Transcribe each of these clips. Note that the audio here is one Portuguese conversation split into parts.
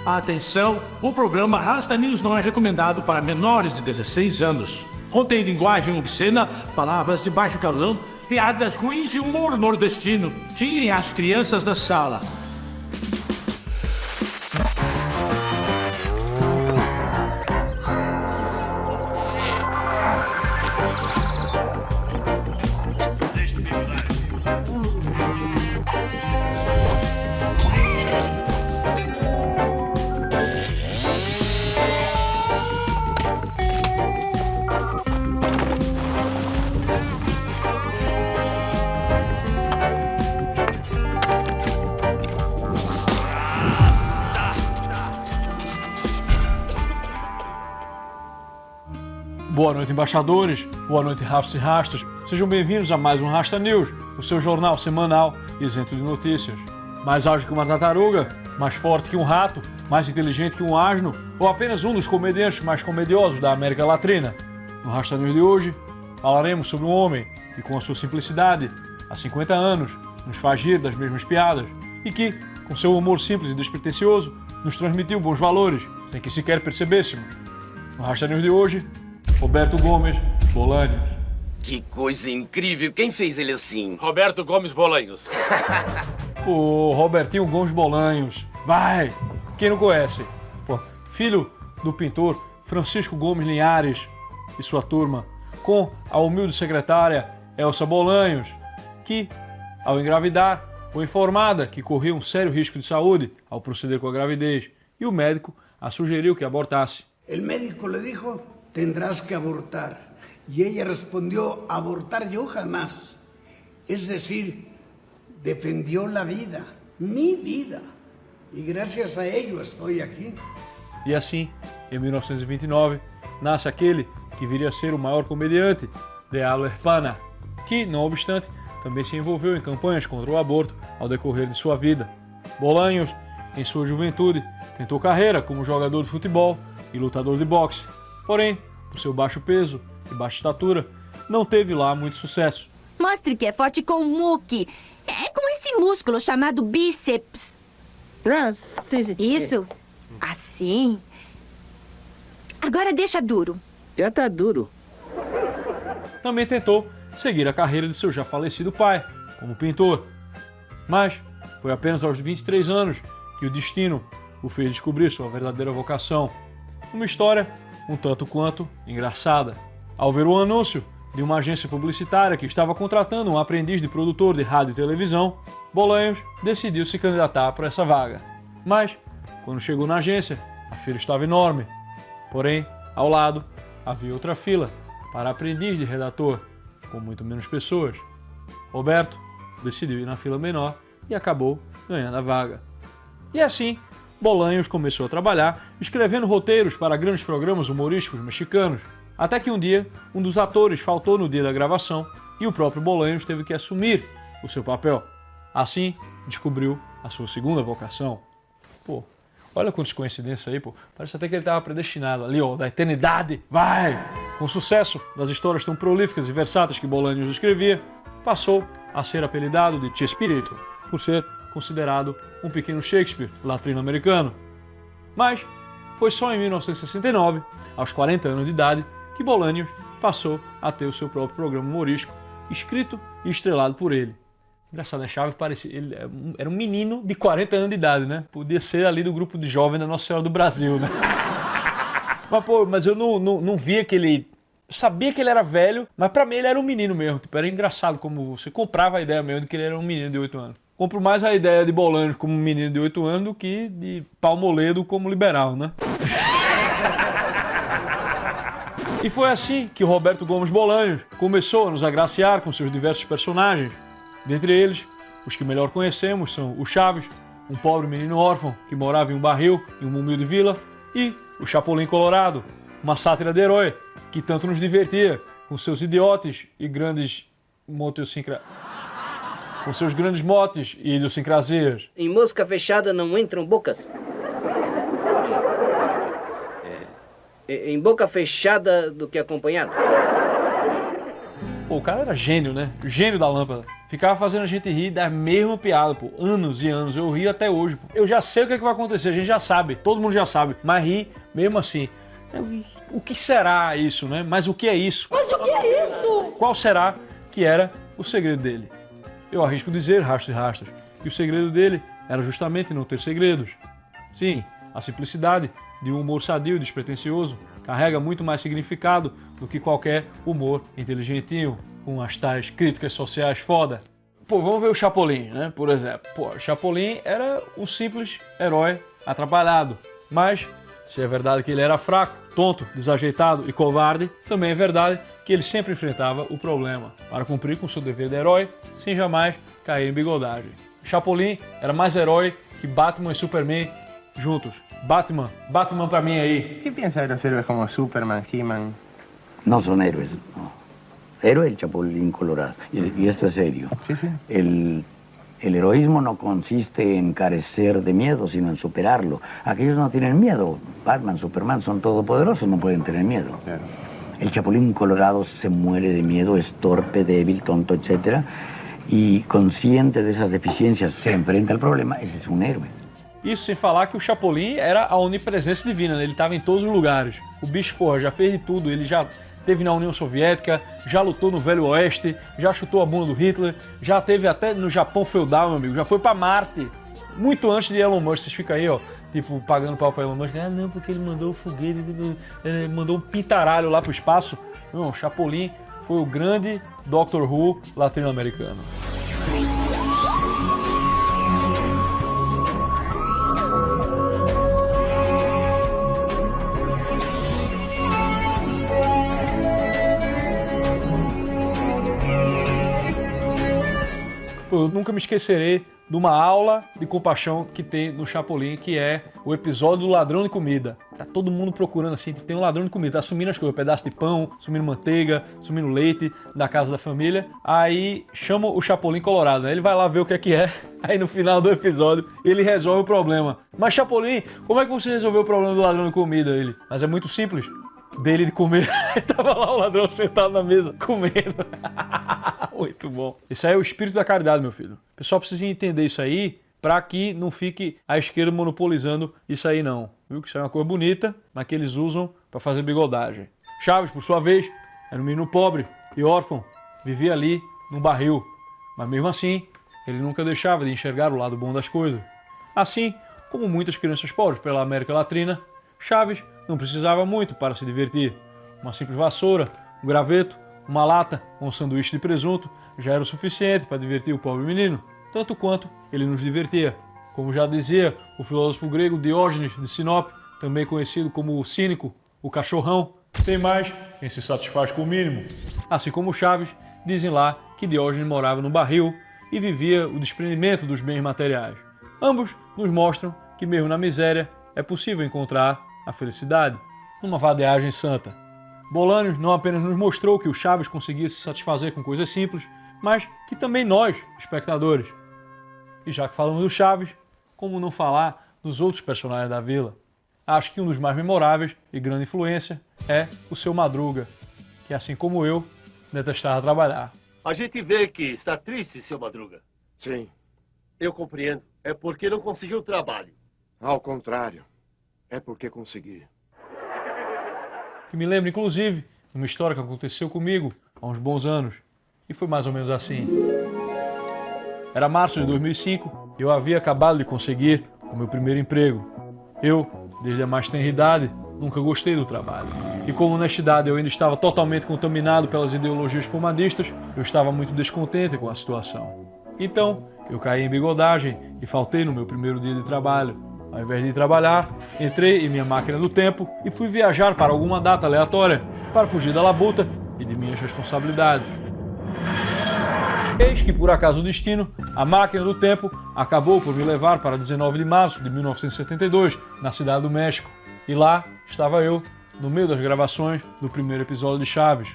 Atenção, o programa Rasta News não é recomendado para menores de 16 anos. Contém linguagem obscena, palavras de baixo calão, piadas ruins e humor nordestino. Tirem as crianças da sala. Boa noite, embaixadores. Boa noite, rastos e rastas. Sejam bem-vindos a mais um Rasta News, o seu jornal semanal isento de notícias. Mais ágil que uma tartaruga, mais forte que um rato, mais inteligente que um asno, ou apenas um dos comediantes mais comediosos da América Latina. No Rasta News de hoje, falaremos sobre um homem que, com a sua simplicidade, há 50 anos, nos faz rir das mesmas piadas e que, com seu humor simples e despretensioso, nos transmitiu bons valores, sem que sequer percebêssemos. No Rasta News de hoje, Roberto Gomes Bolanhos. Que coisa incrível! Quem fez ele assim? Roberto Gomes Bolanhos. O Robertinho Gomes Bolanhos. Vai! Quem não conhece? Pô, filho do pintor Francisco Gomes Linhares e sua turma, com a humilde secretária Elsa Bolanhos, que, ao engravidar, foi informada que corria um sério risco de saúde ao proceder com a gravidez, e o médico a sugeriu que abortasse. El médico le dijo: tendrás que abortar. Y ella respondió: abortar yo jamás. Es decir, defendió la vida, mi vida. Y gracias a ello estoy aquí. E assim, em 1929, nasce aquele que viria a ser o maior comediante de habla hispana, que, não obstante, também se envolveu em campanhas contra o aborto ao decorrer de sua vida. Bolanhos, em sua juventude, tentou carreira como jogador de futebol e lutador de boxe. Porém, por seu baixo peso e baixa estatura, não teve lá muito sucesso. Mostre que é forte com o muque. É com esse músculo chamado bíceps. Ah, sim. Isso. Assim. Agora deixa duro. Já tá duro. Também tentou seguir a carreira de seu já falecido pai, como pintor. Mas foi apenas aos 23 anos que o destino o fez descobrir sua verdadeira vocação. Uma história um tanto quanto engraçada. Ao ver o anúncio de uma agência publicitária que estava contratando um aprendiz de produtor de rádio e televisão, Bolanhos decidiu se candidatar para essa vaga. Mas, quando chegou na agência, a fila estava enorme. Porém, ao lado, havia outra fila para aprendiz de redator, com muito menos pessoas. Roberto decidiu ir na fila menor e acabou ganhando a vaga. E assim, Bolanhos começou a trabalhar escrevendo roteiros para grandes programas humorísticos mexicanos, até que um dia um dos atores faltou no dia da gravação e o próprio Bolanhos teve que assumir o seu papel. Assim, descobriu a sua segunda vocação. Pô, olha quantas coincidências aí, pô. Parece até que ele estava predestinado ali, ó, da eternidade. Vai! Com o sucesso das histórias tão prolíficas e versáteis que Bolanhos escrevia, passou a ser apelidado de Chespirito, por ser considerado um pequeno Shakespeare latino-americano. Mas foi só em 1969, aos 40 anos de idade, que Bolanhos passou a ter o seu próprio programa humorístico, escrito e estrelado por ele. Engraçado, né? Chaves parecia, ele era um menino de 40 anos de idade, né? Podia ser ali do grupo de jovens da Nossa Senhora do Brasil, né? Mas eu não via que ele... Eu sabia que ele era velho, mas pra mim ele era um menino mesmo. Tipo, era engraçado como você comprava a ideia mesmo de que ele era um menino de 8 anos. Compro mais a ideia de Bolanhos como um menino de 8 anos do que de Palmoledo como liberal, né? E foi assim que Roberto Gomes Bolanhos começou a nos agraciar com seus diversos personagens. Dentre eles, os que melhor conhecemos são o Chaves, um pobre menino órfão que morava em um barril em uma humilde vila, e o Chapolin Colorado, uma sátira de herói que tanto nos divertia com seus idiotes e grandes com seus grandes motes e idiosincrasias. Em mosca fechada não entram bocas. Em boca fechada do que acompanhado. Pô, o cara era gênio, né? Gênio da lâmpada. ficava fazendo a gente rir da mesma piada, pô, anos e anos, eu rio até hoje, pô. Eu já sei o que é que vai acontecer, a gente já sabe, todo mundo já sabe, mas ri mesmo assim. O que será isso, né? Mas o que é isso? Mas o que é isso? Qual será que era o segredo dele? Eu arrisco dizer, rastros e rastros, que o segredo dele era justamente não ter segredos. Sim, a simplicidade de um humor sadio e despretensioso carrega muito mais significado do que qualquer humor inteligentinho, com as tais críticas sociais foda. Pô, vamos ver o Chapolin, né? Por exemplo. Pô, o Chapolin era um simples herói atrapalhado. Mas, se é verdade que ele era fraco, tonto, desajeitado e covarde, também é verdade que ele sempre enfrentava o problema para cumprir com seu dever de herói, sem jamais cair em bigodagem. Chapolin era mais herói que Batman e Superman juntos. Batman pra mim aí. ¿Qué piensa de los héroes como Superman, He-Man? No son héroes, no. Héroe el Chapulín Colorado. Y esto es serio. Sí, sí. El heroísmo no consiste en carecer de miedo, sino en superarlo. Aquellos no tienen miedo. Batman, Superman son todopoderosos, no pueden tener miedo. Claro. El Chapulín Colorado se muere de miedo, es torpe, débil, tonto, etc. Y consciente de esas deficiencias, se enfrenta al problema. Ese es un héroe. Isso sem falar que o Chapolin era a onipresença divina, né? Ele estava em todos os lugares. O bicho, porra, já fez de tudo. Ele já teve na União Soviética, já lutou no Velho Oeste, já chutou a bunda do Hitler, já teve até no Japão feudal, meu amigo. Já foi pra Marte, muito antes de Elon Musk. Vocês ficam aí, ó, tipo, pagando pau pra Elon Musk. Ah, não, porque ele mandou o foguete, mandou um pintaralho lá pro espaço. Não, o Chapolin foi o grande Doctor Who latino-americano. Eu nunca me esquecerei de uma aula de compaixão que tem no Chapolin, que é o episódio do ladrão de comida. Tá todo mundo procurando assim, tem um ladrão de comida, tá sumindo as coisas, pedaço de pão, sumindo manteiga, sumindo leite da casa da família. Aí chama o Chapolin Colorado, né? Ele vai lá ver o que é, aí no final do episódio ele resolve o problema. Mas Chapolin, como é que você resolveu o problema do ladrão de comida? Ele, mas é muito simples. Dele de comer. Tava lá o ladrão sentado na mesa, comendo. Muito bom. Isso aí é o espírito da caridade, meu filho. O pessoal precisa entender isso aí para que não fique a esquerda monopolizando isso aí, não. Viu que isso é uma coisa bonita, mas que eles usam para fazer bigodagem. Chaves, por sua vez, era um menino pobre e órfão. Vivia ali num barril. Mas mesmo assim, ele nunca deixava de enxergar o lado bom das coisas. Assim como muitas crianças pobres pela América Latina, Chaves não precisava muito para se divertir. Uma simples vassoura, um graveto, uma lata ou um sanduíche de presunto já era o suficiente para divertir o pobre menino, tanto quanto ele nos divertia. Como já dizia o filósofo grego Diógenes de Sinop, também conhecido como o cínico, o cachorrão, tem mais quem se satisfaz com o mínimo. Assim como Chaves, dizem lá que Diógenes morava no barril e vivia o desprendimento dos bens materiais. Ambos nos mostram que mesmo na miséria é possível encontrar a felicidade numa vadiagem santa. Bolanhos não apenas nos mostrou que o Chaves conseguia se satisfazer com coisas simples, mas que também nós, espectadores. E já que falamos do Chaves, como não falar dos outros personagens da vila? Acho que um dos mais memoráveis e grande influência é o Seu Madruga, que assim como eu, detestava trabalhar. A gente vê que está triste, Seu Madruga. Sim. Eu compreendo. É porque não conseguiu trabalho. Ao contrário. É porque consegui. Que me lembra, inclusive, uma história que aconteceu comigo há uns bons anos. E foi mais ou menos assim. Era março de 2005 e eu havia acabado de conseguir o meu primeiro emprego. Eu, desde a mais tenra idade, nunca gostei do trabalho. E como honestidade eu ainda estava totalmente contaminado pelas ideologias pomadistas, eu estava muito descontente com a situação. Então, eu caí em bigodagem e faltei no meu primeiro dia de trabalho. Ao invés de ir trabalhar, entrei em minha máquina do tempo e fui viajar para alguma data aleatória para fugir da labuta e de minhas responsabilidades. Eis que, por acaso do destino, a máquina do tempo acabou por me levar para 19 de março de 1972, na Cidade do México. E lá estava eu, no meio das gravações do primeiro episódio de Chaves.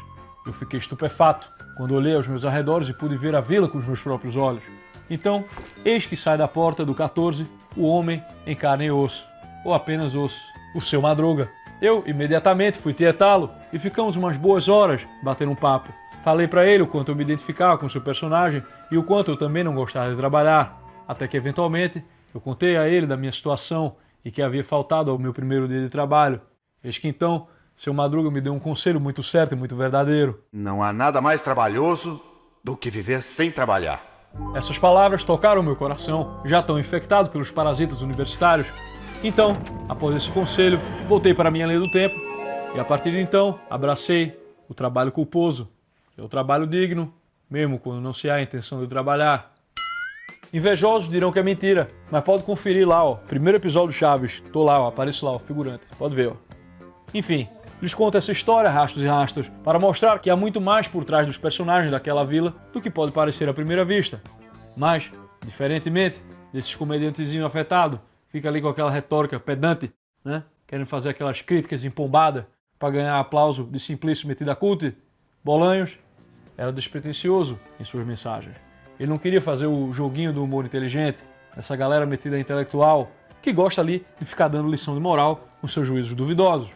Eu fiquei estupefato quando olhei aos meus arredores e pude ver a vila com os meus próprios olhos. Então, eis que sai da porta do 14 o homem em carne e osso, ou apenas osso, o Seu Madruga. Eu imediatamente fui tietá-lo e ficamos umas boas horas batendo um papo. Falei para ele o quanto eu me identificava com o seu personagem e o quanto eu também não gostava de trabalhar, até que eventualmente eu contei a ele da minha situação e que havia faltado ao meu primeiro dia de trabalho. Eis que então, seu Madruga me deu um conselho muito certo e muito verdadeiro. Não há nada mais trabalhoso do que viver sem trabalhar. Essas palavras tocaram meu coração, já tão infectado pelos parasitas universitários. Então, após esse conselho, voltei para a minha linha do tempo e a partir de então, abracei o trabalho culposo, que é o trabalho digno, mesmo quando não se há a intenção de trabalhar. Invejosos dirão que é mentira, mas pode conferir lá, ó, primeiro episódio do Chaves, tô lá, ó, apareço lá, ó, figurante, pode ver, ó. Enfim, lhes conto essa história, rastos e rastos, para mostrar que há muito mais por trás dos personagens daquela vila do que pode parecer à primeira vista. Mas, diferentemente desses comediantezinhos afetados, fica ali com aquela retórica pedante, né? Querendo fazer aquelas críticas empombadas para ganhar aplauso de Simplício metido a cult. Bolanhos era despretensioso em suas mensagens. Ele não queria fazer o joguinho do humor inteligente, essa galera metida intelectual, que gosta ali de ficar dando lição de moral com seus juízos duvidosos.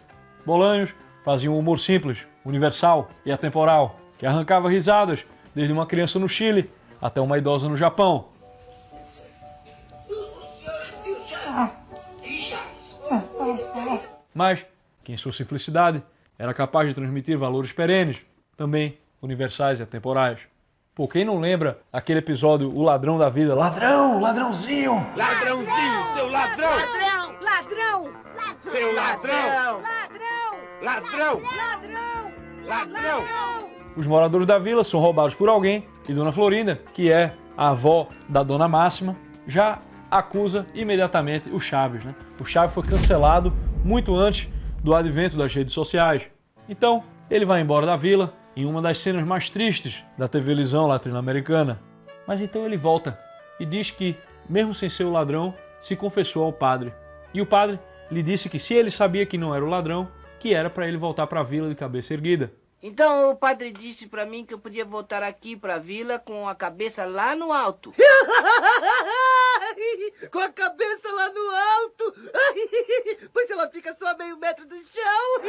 Bolanhos fazia um humor simples, universal e atemporal, que arrancava risadas desde uma criança no Chile até uma idosa no Japão. Mas que em sua simplicidade era capaz de transmitir valores perenes, também universais e atemporais. Pô, quem não lembra aquele episódio O Ladrão da Vida? Ladrão, ladrãozinho! Ladrãozinho, seu ladrão! Ladrão! Ladrão! Seu ladrão! Ladrão! Ladrão! Ladrão! Os moradores da vila são roubados por alguém e Dona Florinda, que é a avó da Dona Máxima, já acusa imediatamente o Chaves, né? O Chaves foi cancelado muito antes do advento das redes sociais. Então, ele vai embora da vila em uma das cenas mais tristes da TV Lisão latino-americana. Mas então ele volta e diz que, mesmo sem ser o ladrão, se confessou ao padre. E o padre lhe disse que se ele sabia que não era o ladrão, que era para ele voltar para a vila de cabeça erguida. Então o padre disse pra mim que eu podia voltar aqui pra vila com a cabeça lá no alto. Com a cabeça lá no alto. Pois ela fica só a meio metro do chão.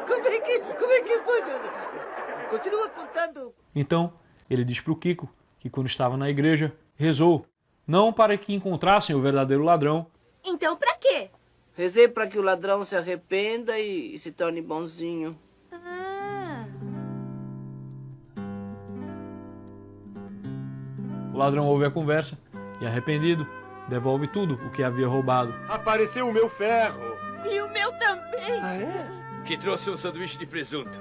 Como é que foi? Continua contando. Então, ele diz para o Kiko que quando estava na igreja, rezou, não para que encontrassem o verdadeiro ladrão. Então pra quê? Rezei pra que o ladrão se arrependa e se torne bonzinho. O ladrão ouve a conversa e, arrependido, devolve tudo o que havia roubado. Apareceu o meu ferro. E o meu também. Ah, é? Que trouxe um sanduíche de presunto.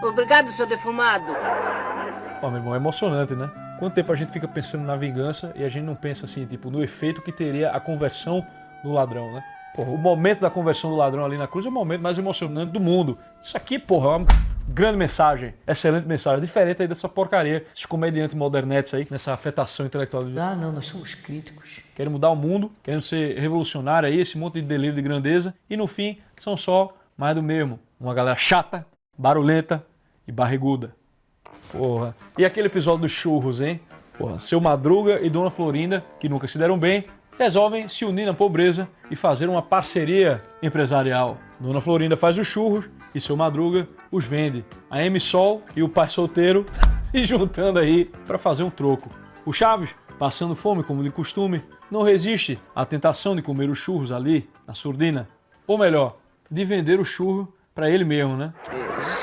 Obrigado, seu defumado. Pô, meu irmão, é emocionante, né? Quanto tempo a gente fica pensando na vingança e a gente não pensa assim, tipo, no efeito que teria a conversão do ladrão, né? Porra, o momento da conversão do ladrão ali na cruz é o momento mais emocionante do mundo. Isso aqui, porra, é uma grande mensagem, excelente mensagem, diferente aí dessa porcaria, esses comediantes modernetes aí, nessa afetação intelectual. Ah, não, nós somos críticos. Querem mudar o mundo, querem ser revolucionário aí, esse monte de delírio de grandeza, e no fim são só mais do mesmo. Uma galera chata, barulhenta e barriguda. Porra. E aquele episódio dos churros, hein? Porra, seu Madruga e Dona Florinda, que nunca se deram bem, resolvem se unir na pobreza e fazer uma parceria empresarial. Dona Florinda faz os churros e seu Madruga os vende. A M Sol e o pai solteiro se juntando aí para fazer um troco. O Chaves, passando fome como de costume, não resiste à tentação de comer os churros ali, na surdina. Ou melhor, de vender o churro para ele mesmo, né?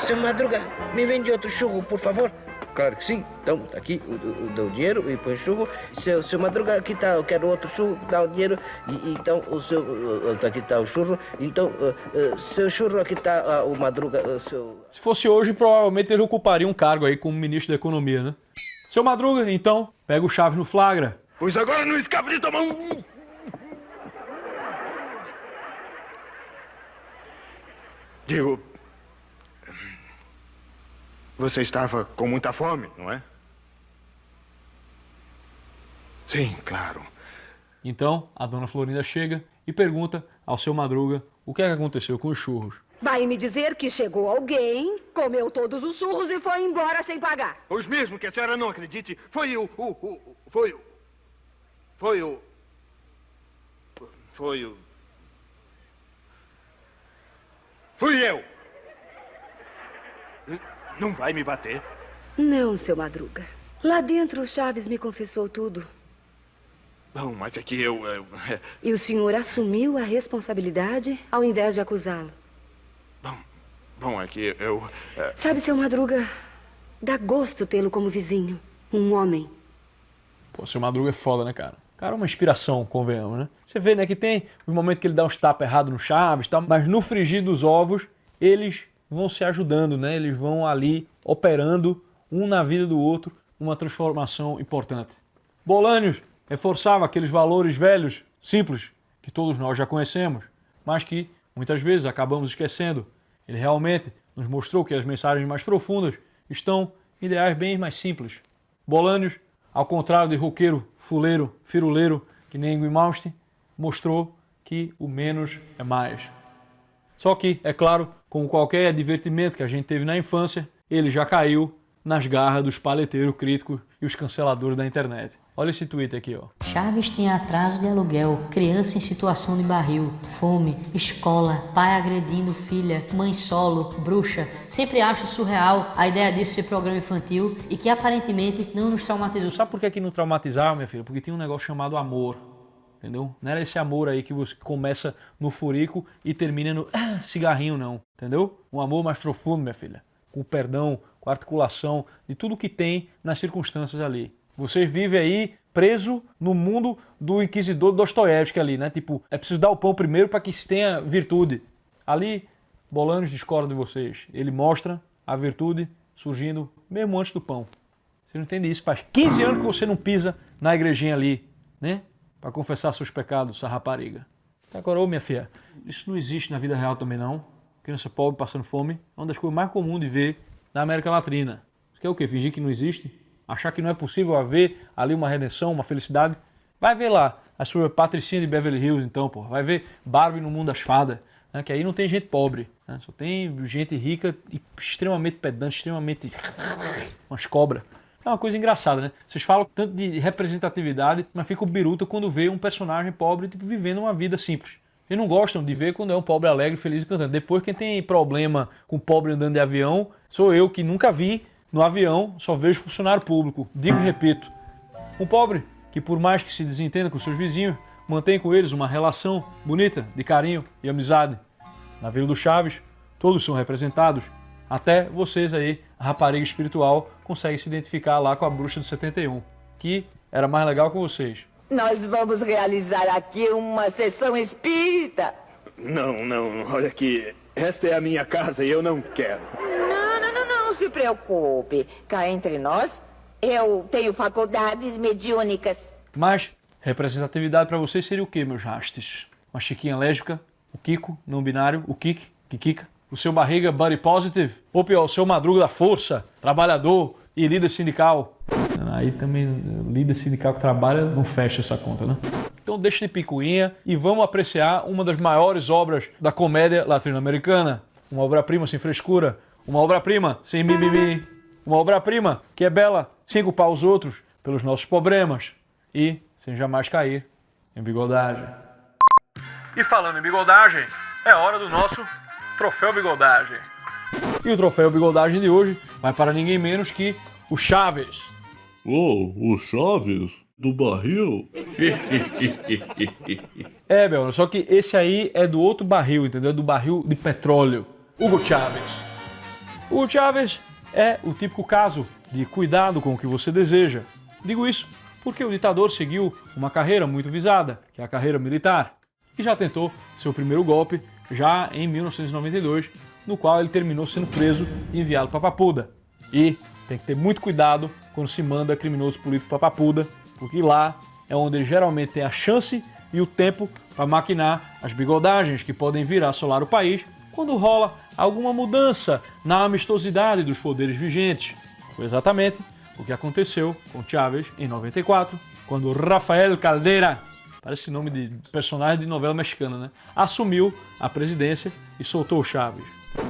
Seu Madruga, me vende outro churro, por favor. Claro que sim. Então, tá aqui o dinheiro e põe o churro. Seu Madruga, aqui tá, eu quero outro churro, dá o dinheiro. E então, aqui tá o churro. Então, seu churro, aqui tá o Madruga, seu... Se fosse hoje, provavelmente ele ocuparia um cargo aí como ministro da Economia, né? Seu Madruga, então, pega o Chaves no flagra. Pois agora não escapa de tomar um... Digo... Você estava com muita fome, não é? Sim, claro. Então, a Dona Florinda chega e pergunta ao seu Madruga o que é que aconteceu com os churros. Vai me dizer que chegou alguém, comeu todos os churros e foi embora sem pagar. Pois mesmo que a senhora não acredite, Fui eu. Não vai me bater? Não, seu Madruga. Lá dentro, o Chaves me confessou tudo. Bom, mas é que eu... E o senhor assumiu a responsabilidade ao invés de acusá-lo. Bom, é que eu... Sabe, seu Madruga, dá gosto tê-lo como vizinho. Um homem. Pô, seu Madruga é foda, né, cara? O cara é uma inspiração, convenhamos, né? Você vê, né, que tem o momento que ele dá uns tapas errados no Chaves, tá? Mas no frigir dos ovos, eles vão se ajudando, né? Eles vão ali operando um na vida do outro, uma transformação importante. Bolanhos reforçava aqueles valores velhos, simples, que todos nós já conhecemos, mas que muitas vezes acabamos esquecendo. Ele realmente nos mostrou que as mensagens mais profundas estão em ideais bem mais simples. Bolanhos, ao contrário de roqueiro, fuleiro, firuleiro, que nem Ingrid Malmsteen, mostrou que o menos é mais. Só que, é claro, como qualquer divertimento que a gente teve na infância, ele já caiu nas garras dos paleteiros críticos e os canceladores da internet. Olha esse tweet aqui, ó. Chaves tinha atraso de aluguel, criança em situação de barril, fome, escola, pai agredindo filha, mãe solo, bruxa. Sempre acho surreal a ideia disso ser programa infantil e que aparentemente não nos traumatizou. Sabe por que não traumatizava, minha filha? Porque tinha um negócio chamado amor. Entendeu? Não era esse amor aí que você começa no furico e termina no cigarrinho, não. Entendeu? Um amor mais profundo, minha filha. Com perdão, com articulação de tudo que tem nas circunstâncias ali. Você vive aí preso no mundo do inquisidor Dostoiévski ali, né? Tipo, é preciso dar o pão primeiro para que se tenha virtude. Ali, Bolanhos discorda de vocês. Ele mostra a virtude surgindo mesmo antes do pão. Você não entende isso? Faz 15 anos que você não pisa na igrejinha ali, né? Para confessar seus pecados, essa rapariga. Agora, ô minha filha, isso não existe na vida real também não. Criança pobre passando fome é uma das coisas mais comuns de ver na América Latina. Você quer o quê? Fingir que não existe? Achar que não é possível haver ali uma redenção, uma felicidade? Vai ver lá a sua Patricinha de Beverly Hills, então, pô. Vai ver Barbie no Mundo das Fadas, né? Que aí não tem gente pobre, né? Só tem gente rica e extremamente pedante, extremamente... umas cobras. É uma coisa engraçada, né? Vocês falam tanto de representatividade, mas fica o biruta quando vê um personagem pobre tipo, vivendo uma vida simples. Eles não gostam de ver quando é um pobre alegre, feliz e cantando. Depois, quem tem problema com pobre andando de avião, sou eu que nunca vi no avião, só vejo funcionário público. Digo e repito. Um pobre que, por mais que se desentenda com seus vizinhos, mantém com eles uma relação bonita, de carinho e amizade. Na Vila do Chaves, todos são representados. Até vocês aí, a rapariga espiritual, consegue se identificar lá com a bruxa do 71, que era mais legal que vocês. Nós vamos realizar aqui uma sessão espírita. Não, olha aqui. Esta é a minha casa e eu não quero. Não se preocupe. Cá entre nós, eu tenho faculdades mediúnicas. Mas representatividade para vocês seria o quê, meus rastes? Uma chiquinha lésbica, o Kiko, não binário, o Kikika, o seu barriga body positive, ou pior, o seu Madruga da força, trabalhador e líder sindical. Aí também, líder sindical que trabalha, não fecha essa conta, né? Então deixa de picuinha e vamos apreciar uma das maiores obras da comédia latino-americana. Uma obra-prima sem frescura, uma obra-prima sem mimimi, uma obra-prima que é bela sem culpar os outros pelos nossos problemas e sem jamais cair em bigodagem. E falando em bigodagem, é hora do nosso Troféu Bigodagem. E o Troféu Bigodagem de hoje vai para ninguém menos que o Chaves. O Chaves? Do barril? É, Bel, só que esse aí é do outro barril, entendeu? Do barril de petróleo. Hugo Chávez. Hugo Chávez é o típico caso de cuidado com o que você deseja. Digo isso porque o ditador seguiu uma carreira muito visada, que é a carreira militar, e já tentou seu primeiro golpe já em 1992, no qual ele terminou sendo preso e enviado para Papuda. E tem que ter muito cuidado quando se manda criminoso político para Papuda, porque lá é onde ele geralmente tem a chance e o tempo para maquinar as bigodagens que podem vir a assolar o país quando rola alguma mudança na amistosidade dos poderes vigentes. Foi exatamente o que aconteceu com Chávez em 94, quando Rafael Caldera, parece nome de personagem de novela mexicana, né? Assumiu a presidência e soltou o Chávez.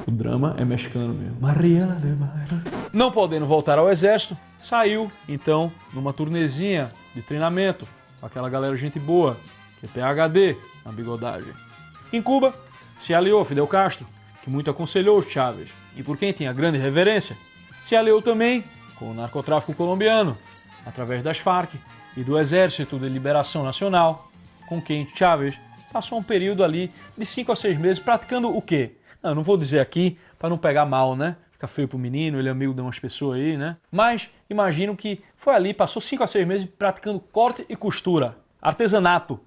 O drama é mexicano mesmo. Mariela de Maira. Não podendo voltar ao exército, saiu, então, numa turnezinha de treinamento com aquela galera gente boa, que é PhD na bigodagem. Em Cuba, se aliou a Fidel Castro que muito aconselhou Chávez e por quem tinha grande reverência, se aliou também com o narcotráfico colombiano, através das Farc e do Exército de Liberação Nacional, com quem Chávez passou um período ali de 5 a 6 meses praticando o quê? Não vou dizer aqui para não pegar mal, né? Fica feio pro menino, ele é amigo de umas pessoas aí, né? Mas imagino que foi ali, passou 5 a 6 meses praticando corte e costura, artesanato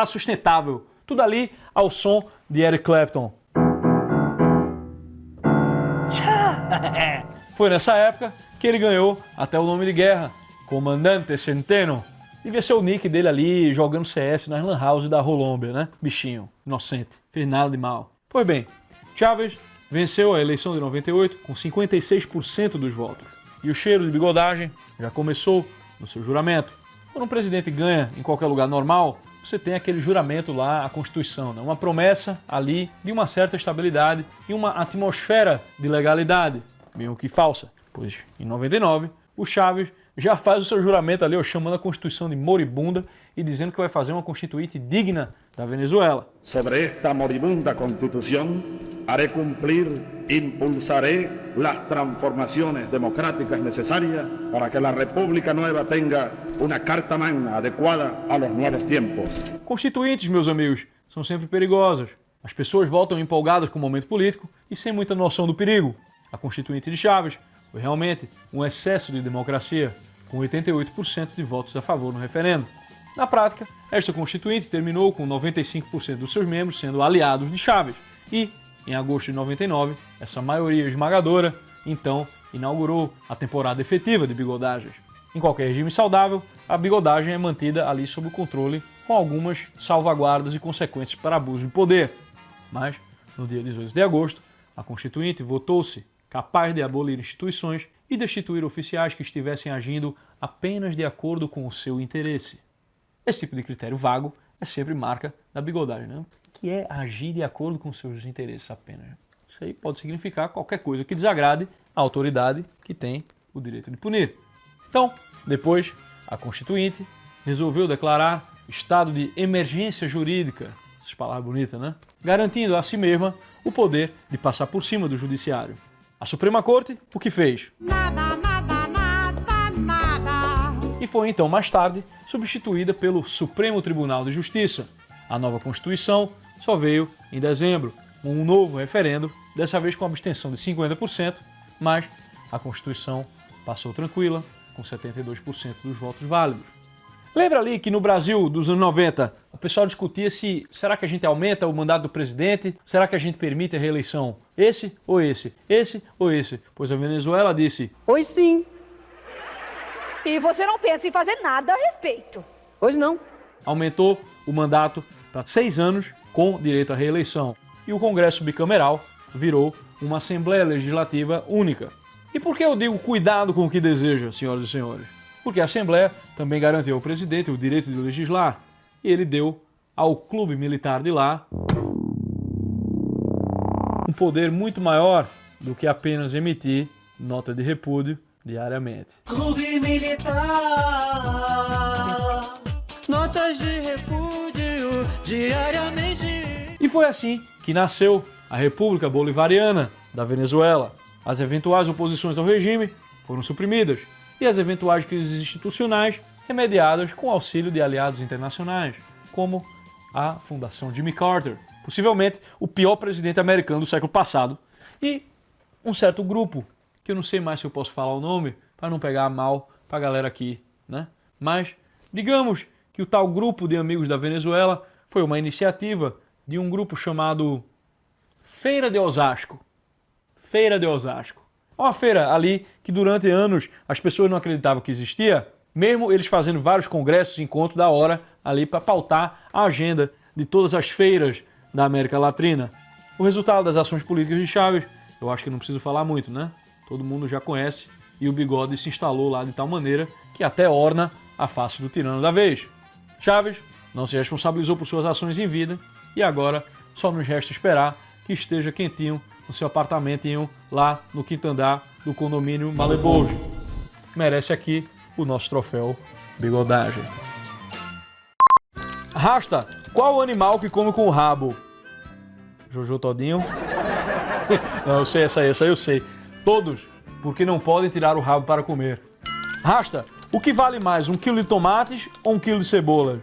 sustentável, tudo ali ao som de Eric Clapton. Foi nessa época que ele ganhou até o nome de guerra, Comandante Centeno. Devia ser o nick dele ali, jogando CS nas lan house da Rolômbia, né? Bichinho, inocente, fez nada de mal. Pois bem, Chávez venceu a eleição de 98 com 56% dos votos. E o cheiro de bigodagem já começou no seu juramento. Quando um presidente ganha em qualquer lugar normal, você tem aquele juramento lá, a Constituição, né? Uma promessa ali de uma certa estabilidade e uma atmosfera de legalidade, mesmo que falsa. Pois em 99, o Chávez já faz o seu juramento ali, chamando a Constituição de moribunda e dizendo que vai fazer uma constituinte digna da Venezuela. Sobre esta moribunda Constitución haré cumplir, impulsaré las transformaciones democráticas necesarias para que la República Nueva tenga una carta magna adecuada a los nuevos tiempos. Constituintes, meus amigos, são sempre perigosas. As pessoas voltam empolgadas com o momento político e sem muita noção do perigo. A Constituinte de Chávez foi realmente um excesso de democracia, com 88% de votos a favor no referendo. Na prática, esta Constituinte terminou com 95% dos seus membros sendo aliados de Chávez e, em agosto de 99, essa maioria esmagadora, então, inaugurou a temporada efetiva de bigodagens. Em qualquer regime saudável, a bigodagem é mantida ali sob o controle, com algumas salvaguardas e consequências para abuso de poder. Mas, no dia 18 de agosto, a Constituinte votou-se capaz de abolir instituições e destituir oficiais que estivessem agindo apenas de acordo com o seu interesse. Esse tipo de critério vago é sempre marca da bigodagem, né? Que é agir de acordo com seus interesses apenas. Isso aí pode significar qualquer coisa que desagrade a autoridade que tem o direito de punir. Então, depois, a Constituinte resolveu declarar estado de emergência jurídica, essas palavras bonitas, né? Garantindo a si mesma o poder de passar por cima do judiciário. A Suprema Corte, o que fez? Nada. E foi então, mais tarde, substituída pelo Supremo Tribunal de Justiça. A nova Constituição só veio em dezembro, com um novo referendo, dessa vez com abstenção de 50%, mas a Constituição passou tranquila, com 72% dos votos válidos. Lembra ali que no Brasil dos anos 90, o pessoal discutia se será que a gente aumenta o mandato do presidente? Será que a gente permite a reeleição? Esse ou esse? Esse ou esse? Pois a Venezuela disse: Pois sim. E você não pensa em fazer nada a respeito. Pois não. Aumentou o mandato para 6 anos com direito à reeleição. E o Congresso bicameral virou uma Assembleia Legislativa única. E por que eu digo cuidado com o que deseja, senhoras e senhores? Porque a Assembleia também garantiu ao presidente o direito de legislar e ele deu ao clube militar de lá um poder muito maior do que apenas emitir nota de repúdio diariamente. Clube Militar, notas de repúdio diariamente. E foi assim que nasceu a República Bolivariana da Venezuela. As eventuais oposições ao regime foram suprimidas e as eventuais crises institucionais remediadas com auxílio de aliados internacionais, como a Fundação Jimmy Carter, possivelmente o pior presidente americano do século passado, e um certo grupo, que eu não sei mais se eu posso falar o nome, para não pegar mal para a galera aqui, né? Mas, digamos que o tal grupo de amigos da Venezuela foi uma iniciativa de um grupo chamado Feira de Osasco. Feira de Osasco. É uma feira ali que durante anos as pessoas não acreditavam que existia, mesmo eles fazendo vários congressos, encontros da hora ali para pautar a agenda de todas as feiras da América Latina. O resultado das ações políticas de Chávez, eu acho que não preciso falar muito, né? Todo mundo já conhece, e o bigode se instalou lá de tal maneira que até orna a face do tirano da vez. Chávez não se responsabilizou por suas ações em vida e agora só nos resta esperar que esteja quentinho no seu apartamentinho lá no quinto andar do condomínio Malibu. Merece aqui o nosso troféu bigodagem. Rasta, qual o animal que come com o rabo? Jojo Todinho. Não, eu sei essa aí eu sei. Todos, porque não podem tirar o rabo para comer. Rasta, o que vale mais, 1 quilo de tomates ou 1 quilo de cebola?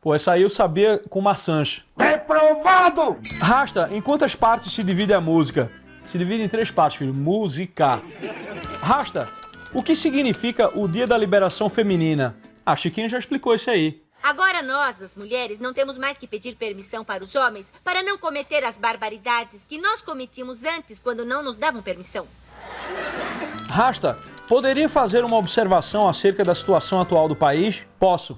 Pô, essa aí eu sabia com maçãs. Reprovado! Rasta, em quantas partes se divide a música? Se divide em 3 partes, filho. Música. Rasta, o que significa o Dia da Liberação Feminina? A Chiquinha já explicou isso aí. Agora nós, as mulheres, não temos mais que pedir permissão para os homens para não cometer as barbaridades que nós cometíamos antes quando não nos davam permissão. Rasta, poderia fazer uma observação acerca da situação atual do país? Posso.